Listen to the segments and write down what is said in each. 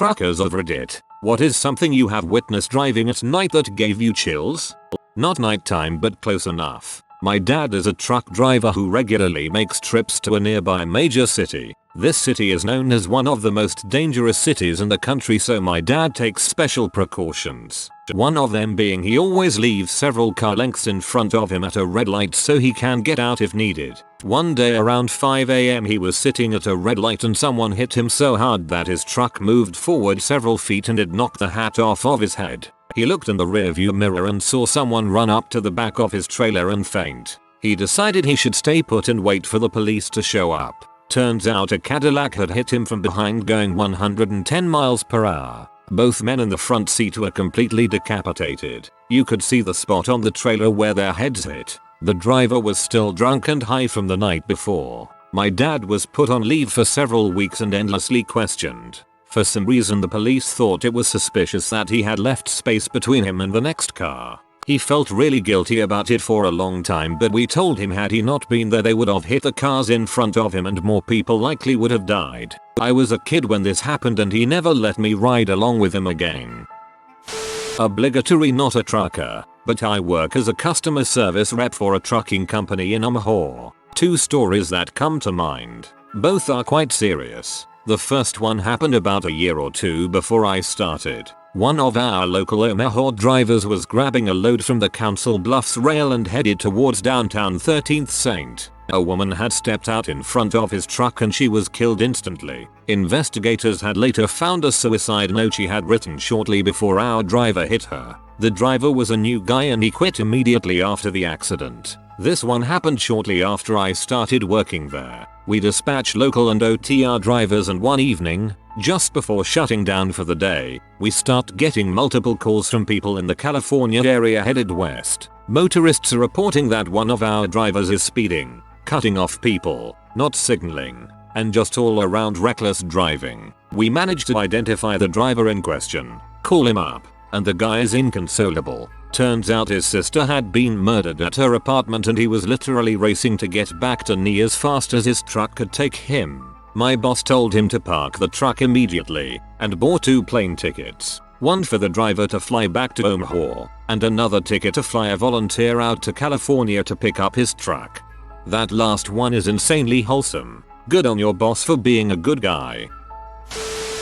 Truckers of Reddit, what is something you have witnessed driving at night that gave you chills? Not nighttime, but close enough. My dad is a truck driver who regularly makes trips to a nearby major city. This city is known as one of the most dangerous cities in the country, so my dad takes special precautions. One of them being he always leaves several car lengths in front of him at a red light so he can get out if needed. One day around 5 AM he was sitting at a red light and someone hit him so hard that his truck moved forward several feet and it knocked the hat off of his head. He looked in the rearview mirror and saw someone run up to the back of his trailer and faint. He decided he should stay put and wait for the police to show up. Turns out a Cadillac had hit him from behind going 110 miles per hour. Both men in the front seat were completely decapitated. You could see the spot on the trailer where their heads hit. The driver was still drunk and high from the night before. My dad was put on leave for several weeks and endlessly questioned. For some reason the police thought it was suspicious that he had left space between him and the next car. He felt really guilty about it for a long time, but we told him had he not been there they would have hit the cars in front of him and more people likely would have died. I was a kid when this happened and he never let me ride along with him again. Obligatory, not a trucker, but I work as a customer service rep for a trucking company in Omaha. Two stories that come to mind. Both are quite serious. The first one happened about a year or two before I started. One of our local Omaha drivers was grabbing a load from the Council Bluffs rail and headed towards downtown 13th St. A woman had stepped out in front of his truck and she was killed instantly. Investigators had later found a suicide note she had written shortly before our driver hit her. The driver was a new guy and he quit immediately after the accident. This one happened shortly after I started working there. We dispatch local and OTR drivers and one evening, just before shutting down for the day, we start getting multiple calls from people in the California area headed west. Motorists are reporting that one of our drivers is speeding, cutting off people, not signaling, and just all around reckless driving. We managed to identify the driver in question, call him up, and the guy is inconsolable. Turns out his sister had been murdered at her apartment and he was literally racing to get back to NE as fast as his truck could take him. My boss told him to park the truck immediately and bought 2 plane tickets. One for the driver to fly back to Omaha and another ticket to fly a volunteer out to California to pick up his truck. That last one is insanely wholesome. Good on your boss for being a good guy.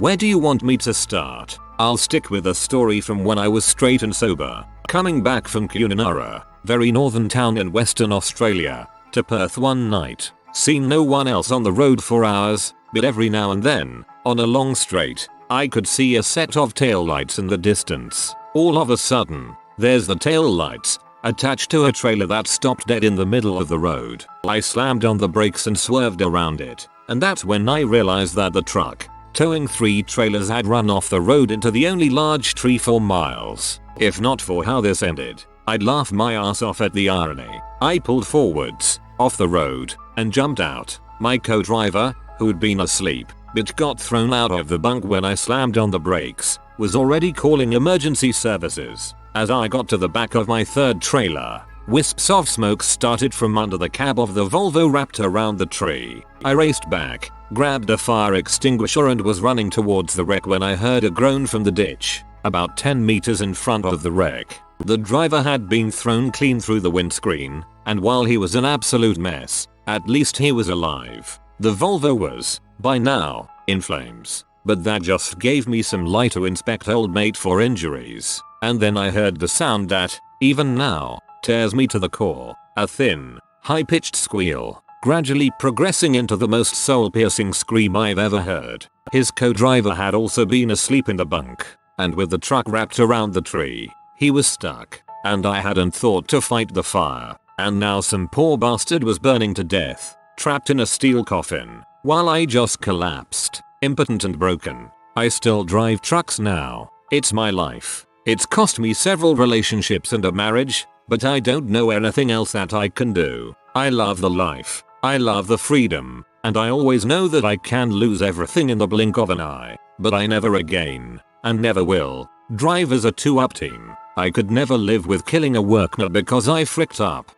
Where do you want me to start? I'll stick with a story from when I was straight and sober. Coming back from Cunanara, very northern town in Western Australia, to Perth one night. Seen no one else on the road for hours, but every now and then, on a long straight, I could see a set of taillights in the distance. All of a sudden, there's the taillights, attached to a trailer that stopped dead in the middle of the road. I slammed on the brakes and swerved around it, and that's when I realized that the truck, towing 3 trailers, had run off the road into the only large tree for miles. If not for how this ended, I'd laugh my ass off at the irony. I pulled forwards, off the road, and jumped out. My co-driver, who'd been asleep, but got thrown out of the bunk when I slammed on the brakes, was already calling emergency services. As I got to the back of my 3rd trailer, wisps of smoke started from under the cab of the Volvo wrapped around the tree. I raced back, grabbed a fire extinguisher and was running towards the wreck when I heard a groan from the ditch, about 10 meters in front of the wreck. The driver had been thrown clean through the windscreen, and while he was an absolute mess, at least he was alive. The Volvo was, by now, in flames, but that just gave me some light to inspect old mate for injuries. And then I heard the sound that, even now, tears me to the core. A thin, high-pitched squeal, gradually progressing into the most soul-piercing scream I've ever heard. His co-driver had also been asleep in the bunk, and with the truck wrapped around the tree, he was stuck, and I hadn't thought to fight the fire, and now some poor bastard was burning to death, trapped in a steel coffin, while I just collapsed, impotent and broken. I still drive trucks now. It's my life. It's cost me several relationships and a marriage, but I don't know anything else that I can do. I love the life. I love the freedom, and I always know that I can lose everything in the blink of an eye, but I never again, and never will, drive as a 2-up team. I could never live with killing a workmate because I fricked up.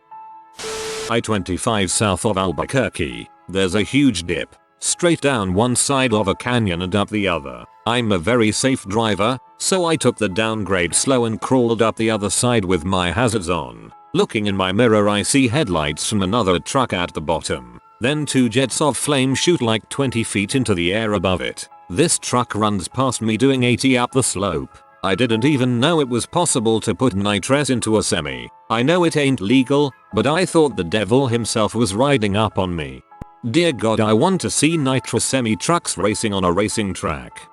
I-25 south of Albuquerque, there's a huge dip, straight down one side of a canyon and up the other. I'm a very safe driver, so I took the downgrade slow and crawled up the other side with my hazards on. Looking in my mirror, I see headlights from another truck at the bottom. Then 2 jets of flame shoot like 20 feet into the air above it. This truck runs past me doing 80 up the slope. I didn't even know it was possible to put nitrous into a semi. I know it ain't legal, but I thought the devil himself was riding up on me. Dear God, I want to see nitrous semi trucks racing on a racing track.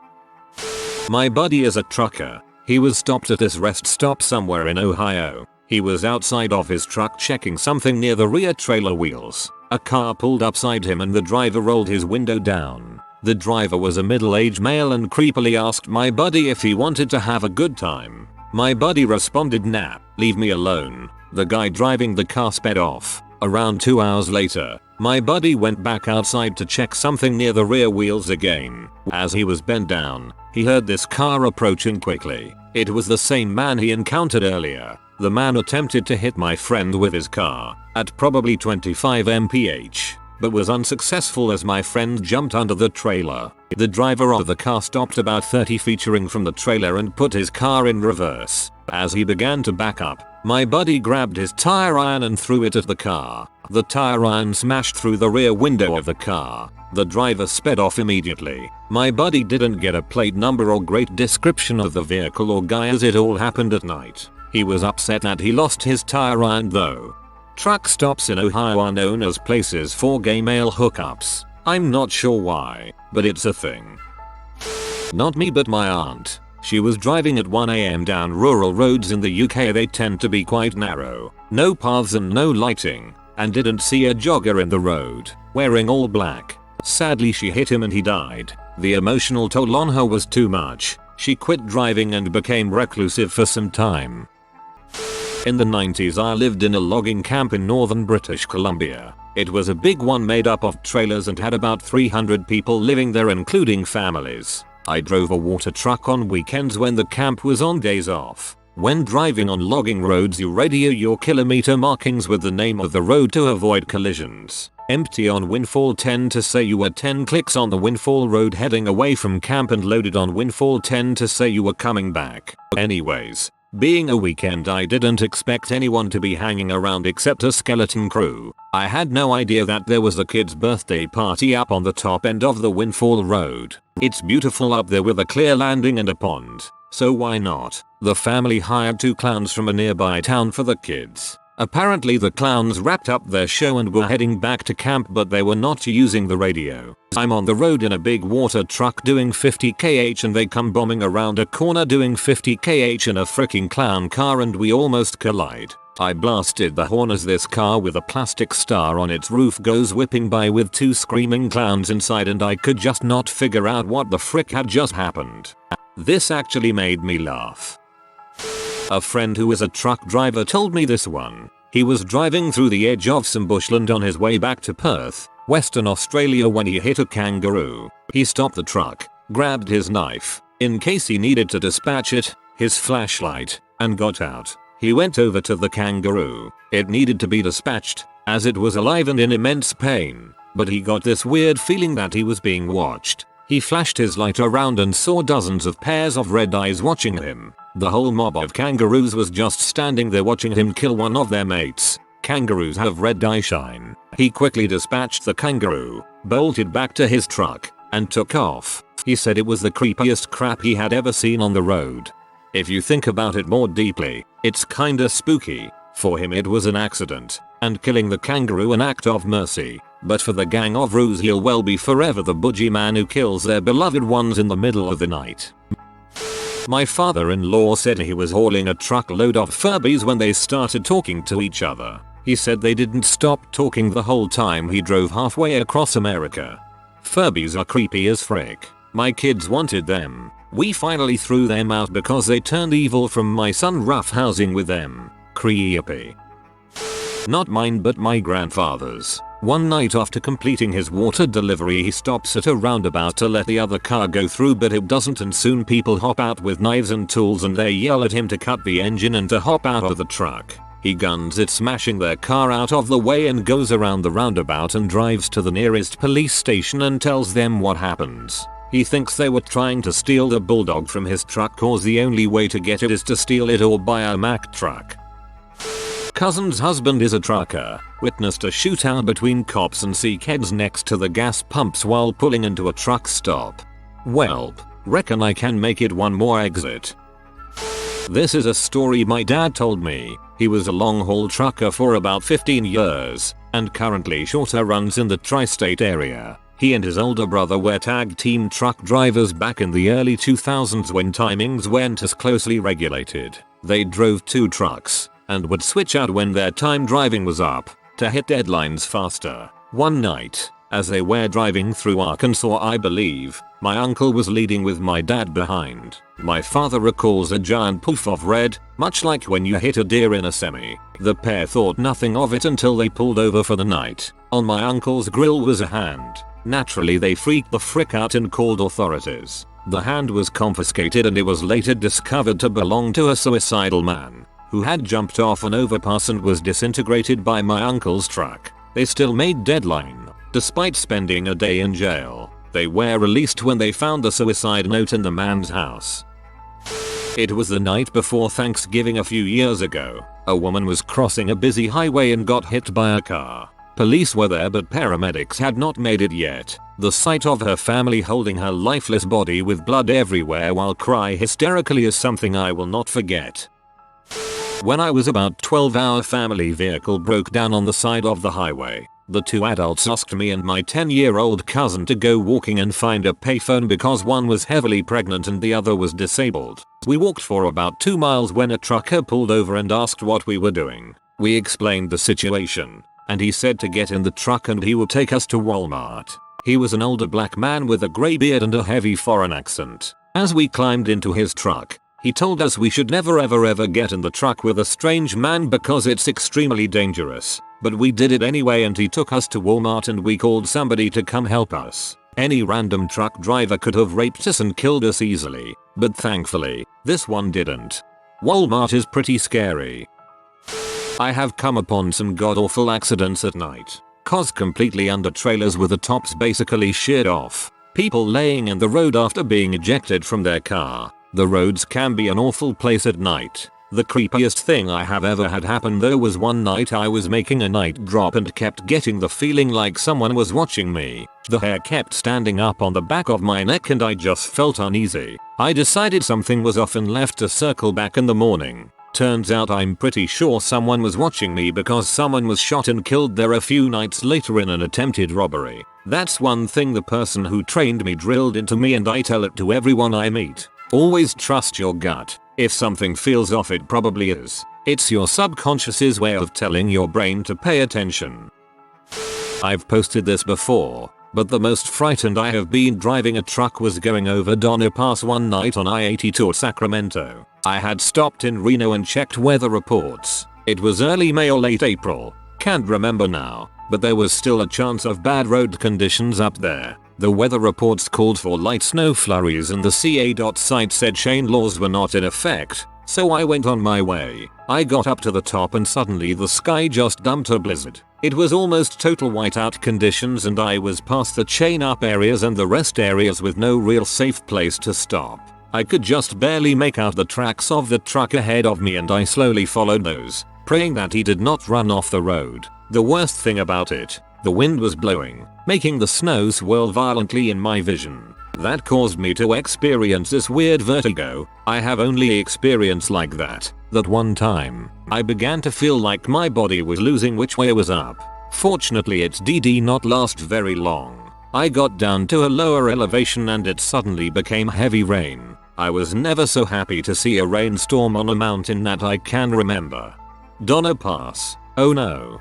My buddy is a trucker. He was stopped at this rest stop somewhere in Ohio. He was outside of his truck checking something near the rear trailer wheels. A car pulled upside him and the driver rolled his window down. The driver was a middle-aged male and creepily asked my buddy if he wanted to have a good time. My buddy responded, "Nah, leave me alone." The guy driving the car sped off. Around 2 hours later, my buddy went back outside to check something near the rear wheels again. As he was bent down, he heard this car approaching quickly. It was the same man he encountered earlier. The man attempted to hit my friend with his car at probably 25 mph, but was unsuccessful as my friend jumped under the trailer. The driver of the car stopped about 30 feet from the trailer and put his car in reverse. As he began to back up, my buddy grabbed his tire iron and threw it at the car. The tire iron smashed through the rear window of the car. The driver sped off immediately. My buddy didn't get a plate number or great description of the vehicle or guy as it all happened at night. He was upset that he lost his tire iron though. Truck stops in Ohio are known as places for gay male hookups. I'm not sure why, but it's a thing. Not me, but my aunt. She was driving at 1 AM down rural roads in the UK. They tend to be quite narrow, no paths and no lighting, and didn't see a jogger in the road, wearing all black. Sadly, she hit him and he died. The emotional toll on her was too much. She quit driving and became reclusive for some time. In the 90s, I lived in a logging camp in northern British Columbia. It was a big one made up of trailers and had about 300 people living there, including families. I drove a water truck on weekends when the camp was on days off. When driving on logging roads, you radio your kilometer markings with the name of the road to avoid collisions. Empty on Windfall 10 to say you were 10 clicks on the Windfall road heading away from camp, and loaded on Windfall 10 to say you were coming back. Anyways, being a weekend, I didn't expect anyone to be hanging around except a skeleton crew. I had no idea that there was a kid's birthday party up on the top end of the Windfall road. It's beautiful up there with a clear landing and a pond, so why not? The family hired 2 clowns from a nearby town for the kids. Apparently the clowns wrapped up their show and were heading back to camp, but they were not using the radio. I'm on the road in a big water truck doing 50 kh and they come bombing around a corner doing 50 kh in a freaking clown car and we almost collide. I blasted the horn as this car with a plastic star on its roof goes whipping by with 2 screaming clowns inside, and I could just not figure out what the frick had just happened. This actually made me laugh. A friend who is a truck driver told me this one. He was driving through the edge of some bushland on his way back to Perth, Western Australia, when he hit a kangaroo. He stopped the truck, grabbed his knife, in case he needed to dispatch it, his flashlight, and got out. He went over to the kangaroo. It needed to be dispatched, as it was alive and in immense pain, but he got this weird feeling that he was being watched. He flashed his light around and saw dozens of pairs of red eyes watching him. The whole mob of kangaroos was just standing there watching him kill one of their mates. Kangaroos have red eye shine. He quickly dispatched the kangaroo, bolted back to his truck, and took off. He said it was the creepiest crap he had ever seen on the road. If you think about it more deeply, it's kinda spooky. For him it was an accident, and killing the kangaroo an act of mercy. But for the gang of roos, he'll well be forever the budgie man who kills their beloved ones in the middle of the night. My father-in-law said he was hauling a truckload of Furbies when they started talking to each other. He said they didn't stop talking the whole time he drove halfway across America. Furbies are creepy as frick. My kids wanted them. We finally threw them out because they turned evil from my son roughhousing with them. Creepy. Not mine, but my grandfather's. One night after completing his water delivery, he stops at a roundabout to let the other car go through, but it doesn't, and soon people hop out with knives and tools and they yell at him to cut the engine and to hop out of the truck. He guns it, smashing their car out of the way, and goes around the roundabout and drives to the nearest police station and tells them what happens. He thinks they were trying to steal the bulldog from his truck, cause the only way to get it is to steal it or buy a Mack truck. Cousin's husband is a trucker. Witnessed a shootout between cops and Sikheads next to the gas pumps while pulling into a truck stop. Welp, reckon I can make it one more exit. This is a story my dad told me. He was a long-haul trucker for about 15 years, and currently shorter runs in the tri-state area. He and his older brother were tag team truck drivers back in the early 2000s when timings weren't as closely regulated. They drove 2 trucks, and would switch out when their time driving was up, to hit deadlines faster. One night, as they were driving through Arkansas, I believe, my uncle was leading with my dad behind. My father recalls a giant poof of red, much like when you hit a deer in a semi. The pair thought nothing of it until they pulled over for the night. On my uncle's grill was a hand. Naturally, they freaked the frick out and called authorities. The hand was confiscated, and it was later discovered to belong to a suicidal man who had jumped off an overpass and was disintegrated by my uncle's truck. They still made deadline, despite spending a day in jail. They were released when they found the suicide note in the man's house. It was the night before Thanksgiving a few years ago. A woman was crossing a busy highway and got hit by a car. Police were there, but paramedics had not made it yet. The sight of her family holding her lifeless body with blood everywhere while crying hysterically is something I will not forget. When I was about 12, our family vehicle broke down on the side of the highway. The 2 adults asked me and my 10-year-old cousin to go walking and find a payphone because one was heavily pregnant and the other was disabled. We walked for about 2 miles when a trucker pulled over and asked what we were doing. We explained the situation, and he said to get in the truck and he would take us to Walmart. He was an older black man with a grey beard and a heavy foreign accent. As we climbed into his truck, he told us we should never ever get in the truck with a strange man because it's extremely dangerous. But we did it anyway, and he took us to Walmart and we called somebody to come help us. Any random truck driver could have raped us and killed us easily, but thankfully, this one didn't. Walmart is pretty scary. I have come upon some god-awful accidents at night. Cars completely under trailers with the tops basically sheared off. People laying in the road after being ejected from their car. The roads can be an awful place at night. The creepiest thing I have ever had happen though was one night I was making a night drop and kept getting the feeling like someone was watching me. The hair kept standing up on the back of my neck and I just felt uneasy. I decided something was off and left to circle back in the morning. Turns out I'm pretty sure someone was watching me because someone was shot and killed there a few nights later in an attempted robbery. That's one thing the person who trained me drilled into me, and I tell it to everyone I meet. Always trust your gut. If something feels off, it probably is. It's your subconscious's way of telling your brain to pay attention. I've posted this before, but the most frightened I have been driving a truck was going over Donner Pass one night on I-82 at Sacramento. I had stopped in Reno and checked weather reports. It was early May or late April. Can't remember now, but there was still a chance of bad road conditions up there. The weather reports called for light snow flurries and the CA site said chain laws were not in effect, so I went on my way. I got up to the top and suddenly the sky just dumped a blizzard. It was almost total whiteout conditions and I was past the chain up areas and the rest areas with no real safe place to stop. I could just barely make out the tracks of the truck ahead of me and I slowly followed those, praying that he did not run off the road. The worst thing about it, the wind was blowing, making the snow swirl violently in my vision. That caused me to experience this weird vertigo. I have only experienced like that one time. I began to feel like my body was losing which way was up. Fortunately it did not last very long. I got down to a lower elevation and it suddenly became heavy rain. I was never so happy to see a rainstorm on a mountain that I can remember. Donner Pass. Oh no.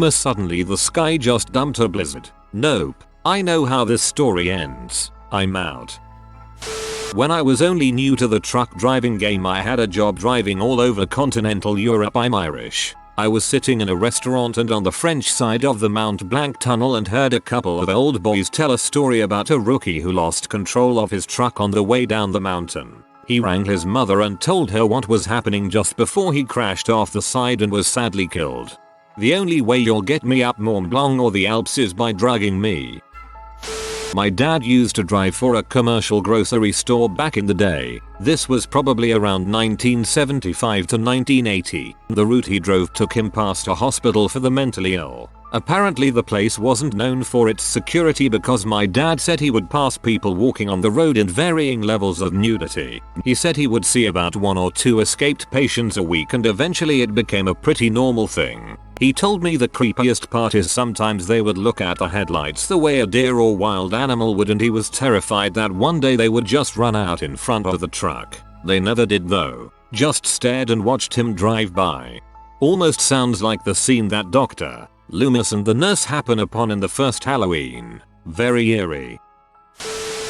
Suddenly the sky just dumped a blizzard. Nope. I know how this story ends. I'm out. When I was only new to the truck driving game, I had a job driving all over continental Europe. I'm Irish. I was sitting in a restaurant and on the French side of the Mont Blanc tunnel and heard a couple of old boys tell a story about a rookie who lost control of his truck on the way down the mountain. He rang his mother and told her what was happening just before he crashed off the side and was sadly killed. The only way you'll get me up Mont Blanc or the Alps is by drugging me. My dad used to drive for a commercial grocery store back in the day. This was probably around 1975 to 1980. The route he drove took him past a hospital for the mentally ill. Apparently the place wasn't known for its security because my dad said he would pass people walking on the road in varying levels of nudity. He said he would see about 1 or 2 escaped patients a week and eventually it became a pretty normal thing. He told me the creepiest part is sometimes they would look at the headlights the way a deer or wild animal would, and he was terrified that one day they would just run out in front of the truck. They never did though, just stared and watched him drive by. Almost sounds like the scene that Dr. Loomis and the nurse happen upon in the first Halloween. Very eerie.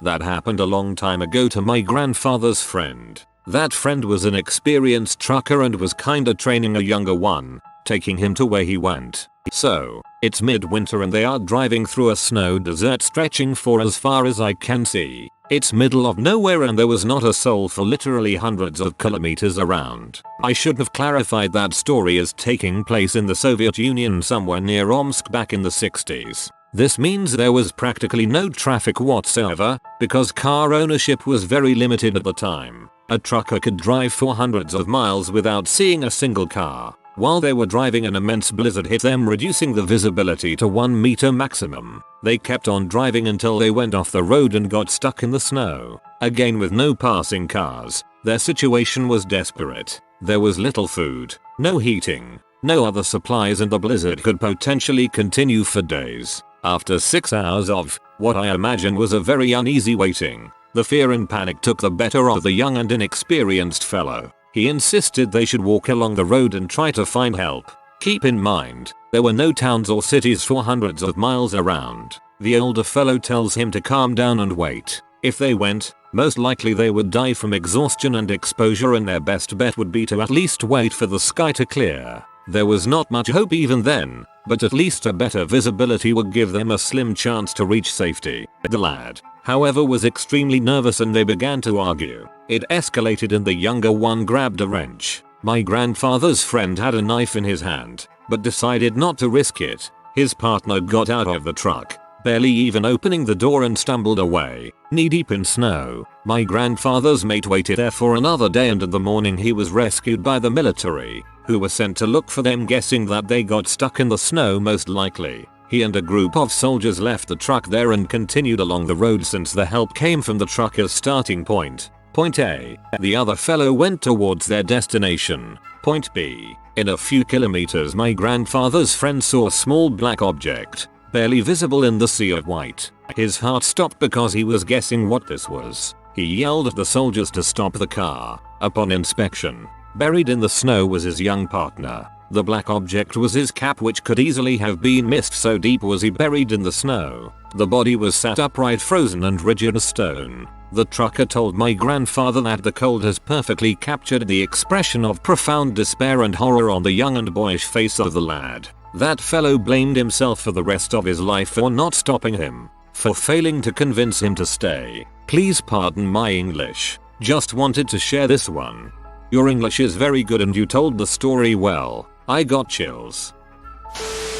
That happened a long time ago to my grandfather's friend. That friend was an experienced trucker and was kinda training a younger one, taking him to where he went. So, it's midwinter and they are driving through a snow desert stretching for as far as I can see. It's middle of nowhere and there was not a soul for literally hundreds of kilometers around. I should have clarified that story as taking place in the Soviet Union somewhere near Omsk back in the 60s. This means there was practically no traffic whatsoever, because car ownership was very limited at the time. A trucker could drive for hundreds of miles without seeing a single car. While they were driving, an immense blizzard hit them, reducing the visibility to 1 meter maximum. They kept on driving until they went off the road and got stuck in the snow. Again with no passing cars, their situation was desperate. There was little food, no heating, no other supplies, and the blizzard could potentially continue for days. After 6 hours of what I imagine was a very uneasy waiting, the fear and panic took the better of the young and inexperienced fellow. He insisted they should walk along the road and try to find help. Keep in mind, there were no towns or cities for hundreds of miles around. The older fellow tells him to calm down and wait. If they went, most likely they would die from exhaustion and exposure, and their best bet would be to at least wait for the sky to clear. There was not much hope even then, but at least a better visibility would give them a slim chance to reach safety. The lad, however, was extremely nervous and they began to argue. It escalated and the younger one grabbed a wrench. My grandfather's friend had a knife in his hand, but decided not to risk it. His partner got out of the truck, barely even opening the door, and stumbled away, knee-deep in snow. My grandfather's mate waited there for another day, and in the morning he was rescued by the military, who were sent to look for them, guessing that they got stuck in the snow most likely. He and a group of soldiers left the truck there and continued along the road since the help came from the trucker's starting point. Point A. The other fellow went towards their destination. Point B. In a few kilometers, my grandfather's friend saw a small black object, barely visible in the sea of white. His heart stopped because he was guessing what this was. He yelled at the soldiers to stop the car. Upon inspection, buried in the snow was his young partner. The black object was his cap, which could easily have been missed, so deep was he buried in the snow. The body was sat upright, frozen and rigid as stone. The trucker told my grandfather that the cold has perfectly captured the expression of profound despair and horror on the young and boyish face of the lad. That fellow blamed himself for the rest of his life for not stopping him, for failing to convince him to stay. Please pardon my English. Just wanted to share this one. Your English is very good and you told the story well. I got chills.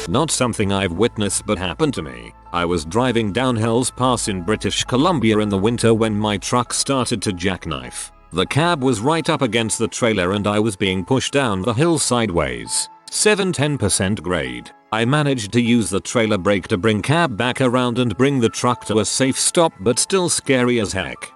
Not something I've witnessed but happened to me. I was driving down Hell's Pass in British Columbia in the winter when my truck started to jackknife. The cab was right up against the trailer and I was being pushed down the hill sideways. 7-10% grade. I managed to use the trailer brake to bring cab back around and bring the truck to a safe stop, but still scary as heck.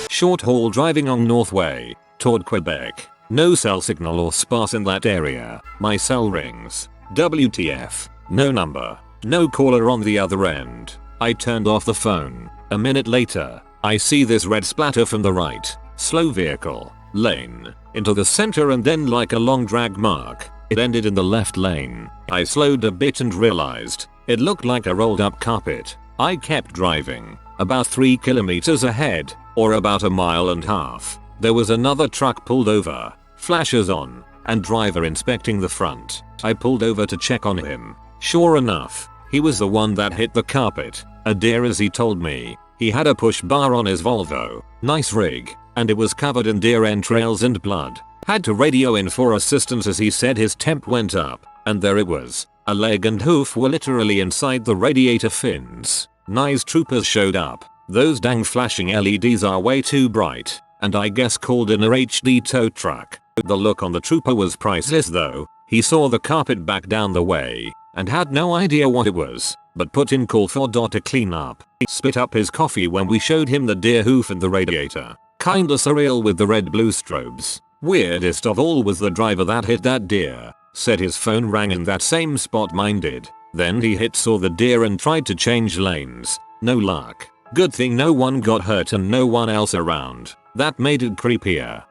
Short haul driving on Northway toward Quebec. No cell signal or sparse in that area. My cell rings. WTF. No number. No caller on the other end. I turned off the phone. A minute later, I see this red splatter from the right. Slow vehicle. Lane. Into the center and then like a long drag mark. It ended in the left lane. I slowed a bit and realized it looked like a rolled up carpet. I kept driving. About 3 kilometers ahead, or about a mile and a half, there was another truck pulled over, flashers on, and driver inspecting the front. I pulled over to check on him. Sure enough, he was the one that hit the carpet. A deer, as he told me. He had a push bar on his Volvo. Nice rig. and it was covered in deer entrails and blood. Had to radio in for assistance as he said his temp went up, and there it was. A leg and hoof were literally inside the radiator fins. Nice troopers showed up. Those dang flashing LEDs are way too bright, and I guess called in a HD tow truck. The look on the trooper was priceless though. He saw the carpet back down the way, and had no idea what it was, but put in call for Dot to clean up. He spit up his coffee when we showed him the deer hoof and the radiator. Kinda surreal with the red-blue strobes. Weirdest of all was the driver that hit that deer. Said his phone rang in that same spot mine did. Then he saw the deer and tried to change lanes. No luck. Good thing no one got hurt and no one else around. That made it creepier.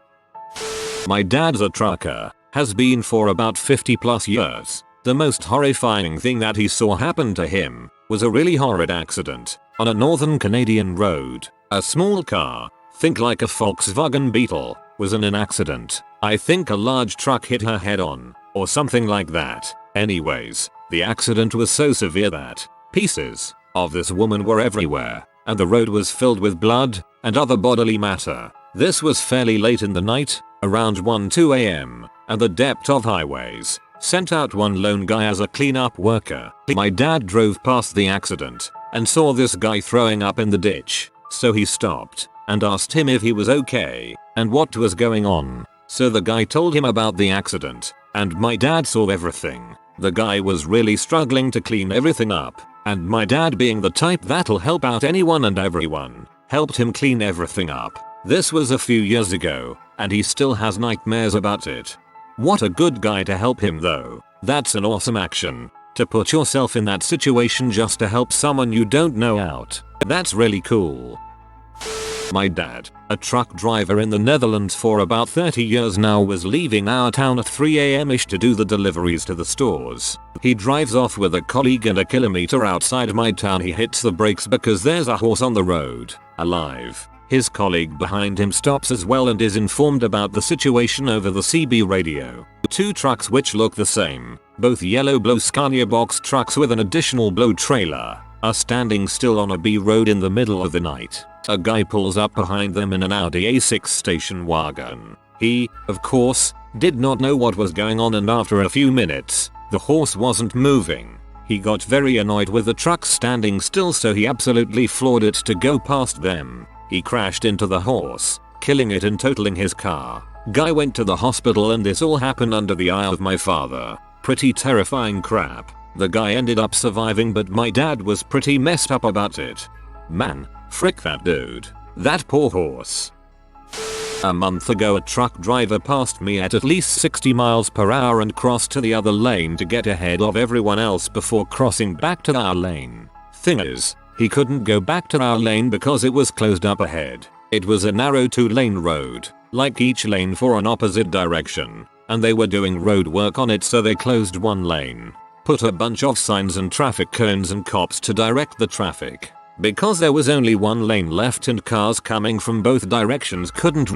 My dad's a trucker. Has been for about 50 plus years. The most horrifying thing that he saw happen to him was a really horrid accident on a northern Canadian road. A small car, think like a Volkswagen Beetle, was in an accident. I think a large truck hit her head on, or something like that. Anyways, the accident was so severe that pieces of this woman were everywhere, and the road was filled with blood and other bodily matter. This was fairly late in the night, around 1-2 am, and the depth of highways sent out one lone guy as a cleanup worker. My dad drove past the accident and saw this guy throwing up in the ditch, so he stopped and asked him if he was okay and what was going on. So the guy told him about the accident, and my dad saw everything. The guy was really struggling to clean everything up, and my dad, being the type that'll help out anyone and everyone, helped him clean everything up. This was a few years ago, and he still has nightmares about it. What a good guy to help him though. That's an awesome action. To put yourself in that situation just to help someone you don't know out. That's really cool. My dad, a truck driver in the Netherlands for about 30 years now, was leaving our town at 3 am-ish to do the deliveries to the stores. He drives off with a colleague, and a kilometer outside my town he hits the brakes because there's a horse on the road, alive. His colleague behind him stops as well and is informed about the situation over the CB radio. Two trucks which look the same, both yellow blow Scania box trucks with an additional blow trailer, are standing still on a B road in the middle of the night. A guy pulls up behind them in an Audi A6 station wagon. He, of course, did not know what was going on, and after a few minutes, the horse wasn't moving. He got very annoyed with the truck standing still, so he absolutely floored it to go past them. He crashed into the horse, killing it and totaling his car. Guy went to the hospital, and this all happened under the eye of my father. Pretty terrifying crap. The guy ended up surviving, but my dad was pretty messed up about it. Man, frick that dude. That poor horse. A month ago, a truck driver passed me at least 60 miles per hour and crossed to the other lane to get ahead of everyone else before crossing back to our lane. Thing is, he couldn't go back to our lane because it was closed up ahead. It was a narrow 2-lane road, like each lane for an opposite direction, and they were doing road work on it, so they closed one lane. Put a bunch of signs and traffic cones and cops to direct the traffic. Because there was only one lane left and cars coming from both directions couldn't,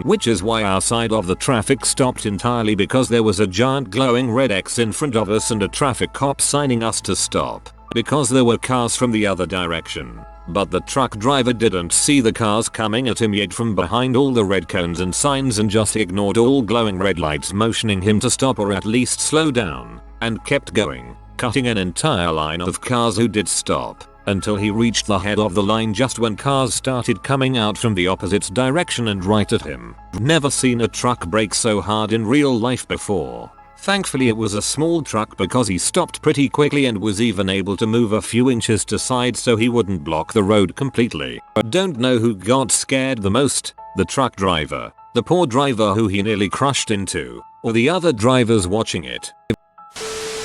which is why our side of the traffic stopped entirely, because there was a giant glowing red X in front of us and a traffic cop signing us to stop, because there were cars from the other direction. But the truck driver didn't see the cars coming at him yet from behind all the red cones and signs, and just ignored all glowing red lights motioning him to stop or at least slow down, and kept going, cutting an entire line of cars who did stop, until he reached the head of the line just when cars started coming out from the opposite direction and right at him. Never seen a truck brake so hard in real life before. Thankfully it was a small truck because he stopped pretty quickly and was even able to move a few inches to side so he wouldn't block the road completely. Don't know who got scared the most, the truck driver, the poor driver who he nearly crushed into, or the other drivers watching it.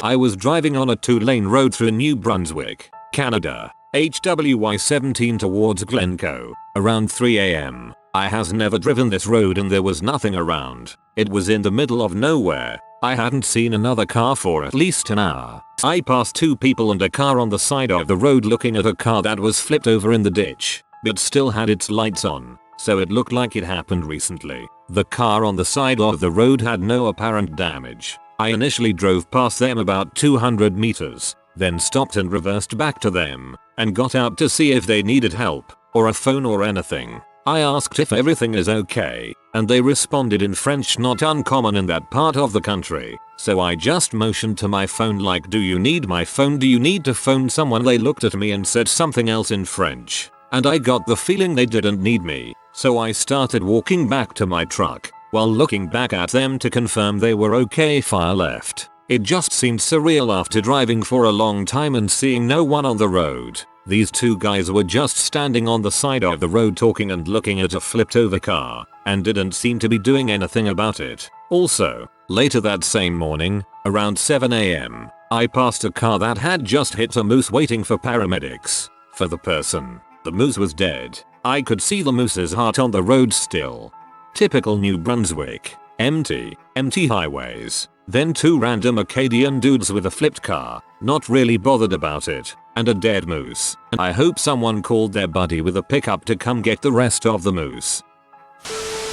I was driving on a 2-lane road through New Brunswick, Canada, HWY 17 towards Glencoe, around 3 am. I has never driven this road and there was nothing around. It was in the middle of nowhere. I hadn't seen another car for at least an hour. I passed 2 people and a car on the side of the road looking at a car that was flipped over in the ditch, but still had its lights on, so it looked like it happened recently. The car on the side of the road had no apparent damage. I initially drove past them about 200 meters, then stopped and reversed back to them, and got out to see if they needed help, or a phone or anything. I asked if everything is okay, and they responded in French, not uncommon in that part of the country. So I just motioned to my phone like, do you need my phone? Do you need to phone someone? They looked at me and said something else in French, and I got the feeling they didn't need me. So I started walking back to my truck, while looking back at them to confirm they were okay. Fire left. It just seemed surreal after driving for a long time and seeing no one on the road. These two guys were just standing on the side of the road talking and looking at a flipped over car, and didn't seem to be doing anything about it. Also, later that same morning, around 7 AM, I passed a car that had just hit a moose waiting for paramedics. For the person, the moose was dead. I could see the moose's heart on the road still. Typical New Brunswick. Empty highways. Then two random Acadian dudes with a flipped car, not really bothered about it, and a dead moose. I hope someone called their buddy with a pickup to come get the rest of the moose.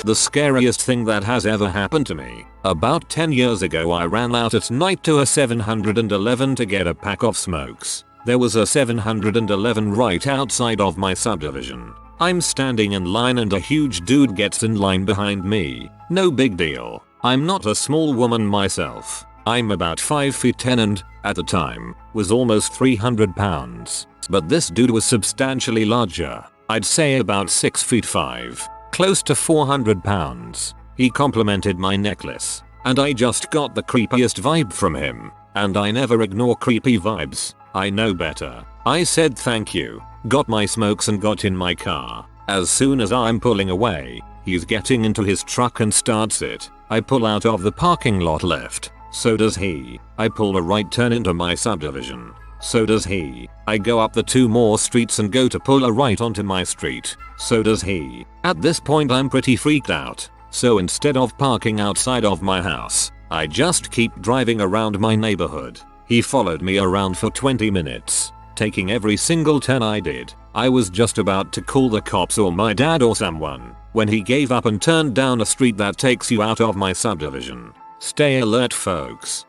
The scariest thing that has ever happened to me. About 10 years ago I ran out at night to a 7-Eleven to get a pack of smokes. There was a 7-Eleven right outside of my subdivision. I'm standing in line and a huge dude gets in line behind me. No big deal. I'm not a small woman myself. I'm about 5 feet 10 and, at the time, was almost 300 pounds. But this dude was substantially larger. I'd say about 6 feet 5, close to 400 pounds. He complimented my necklace, and I just got the creepiest vibe from him. And I never ignore creepy vibes. I know better. I said thank you, got my smokes and got in my car. As soon as I'm pulling away, he's getting into his truck and starts it. I pull out of the parking lot left. So does he. I pull a right turn into my subdivision. So does he. I go up the 2 more streets and go to pull a right onto my street. So does he. At this point I'm pretty freaked out. So instead of parking outside of my house, I just keep driving around my neighborhood. He followed me around for 20 minutes, taking every single turn I did. I was just about to call the cops or my dad or someone, when he gave up and turned down a street that takes you out of my subdivision. Stay alert, folks.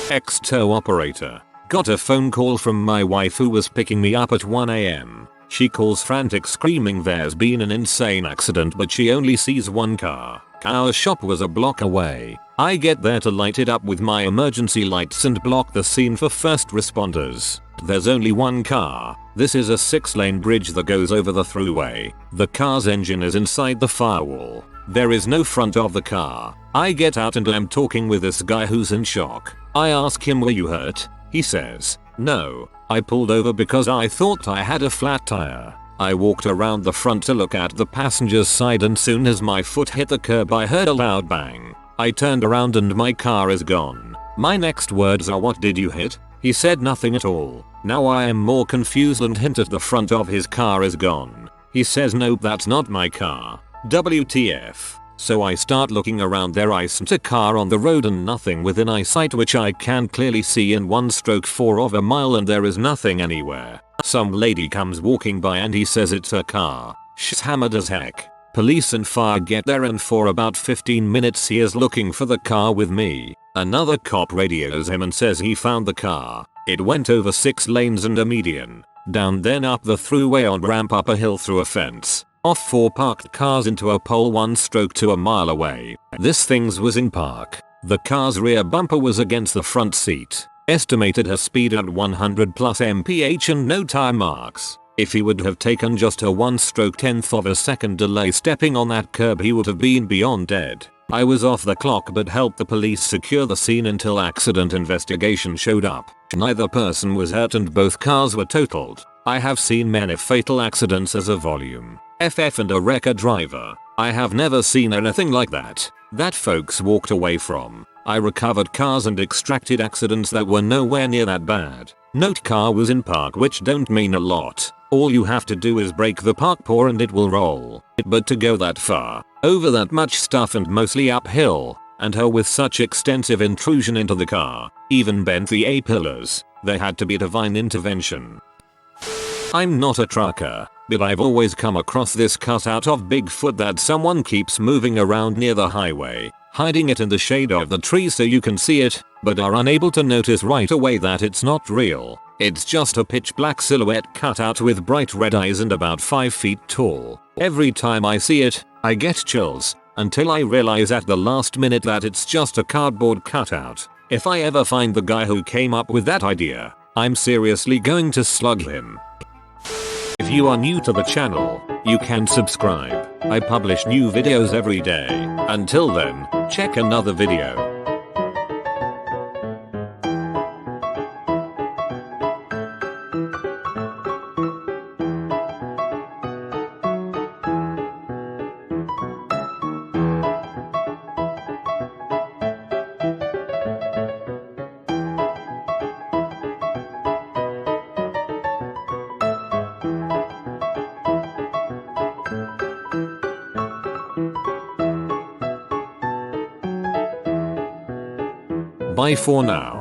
Ex-tow operator. Got a phone call from my wife who was picking me up at 1 AM. She calls frantic screaming there's been an insane accident, but she only sees one car. Our shop was a block away. I get there to light it up with my emergency lights and block the scene for first responders. There's only one car. This is a 6-lane bridge that goes over the thruway. The car's engine is inside the firewall. There is no front of the car. I get out and I'm talking with this guy who's in shock. I ask him, were you hurt? He says, no. I pulled over because I thought I had a flat tire. I walked around the front to look at the passenger's side, and soon as my foot hit the curb I heard a loud bang. I turned around and my car is gone. My next words are, what did you hit? He said nothing at all. Now I am more confused and hint at the front of his car is gone. He says, nope, that's not my car. WTF. So I start looking around. There isn't a car on the road and nothing within eyesight, which I can clearly see in 1/4 of a mile, and there is nothing anywhere. Some lady comes walking by and he says it's her car. She's hammered as heck. Police and fire get there, and for about 15 minutes he is looking for the car with me. Another cop radios him and says he found the car. It went over 6 lanes and a median. Down, then up the thruway on ramp, up a hill, through a fence, off 4 parked cars into a pole 1/2 mile away. This thing's was in park. The car's rear bumper was against the front seat. Estimated her speed at 100 plus mph and no tire marks. If he would have taken just a 1/10 of a second delay stepping on that curb, he would have been beyond dead. I was off the clock but helped the police secure the scene until accident investigation showed up. Neither person was hurt and both cars were totaled. I have seen many fatal accidents as a volume FF and a wrecker driver. I have never seen anything like that folks walked away from. I recovered cars and extracted accidents that were nowhere near that bad. Note, car was in park, which don't mean a lot. All you have to do is break the park paw and it will roll. But to go that far, over that much stuff and mostly uphill, and her with such extensive intrusion into the car, even bent the A-pillars, there had to be divine intervention. I'm not a trucker, but I've always come across this cutout of Bigfoot that someone keeps moving around near the highway. hiding it in the shade of the tree so you can see it, but are unable to notice right away that it's not real. It's just a pitch black silhouette cut out with bright red eyes and about 5 feet tall. Every time I see it, I get chills, until I realize at the last minute that it's just a cardboard cutout. If I ever find the guy who came up with that idea, I'm seriously going to slug him. If you are new to the channel, you can subscribe. I publish new videos every day. Until then, check another video. Bye for now.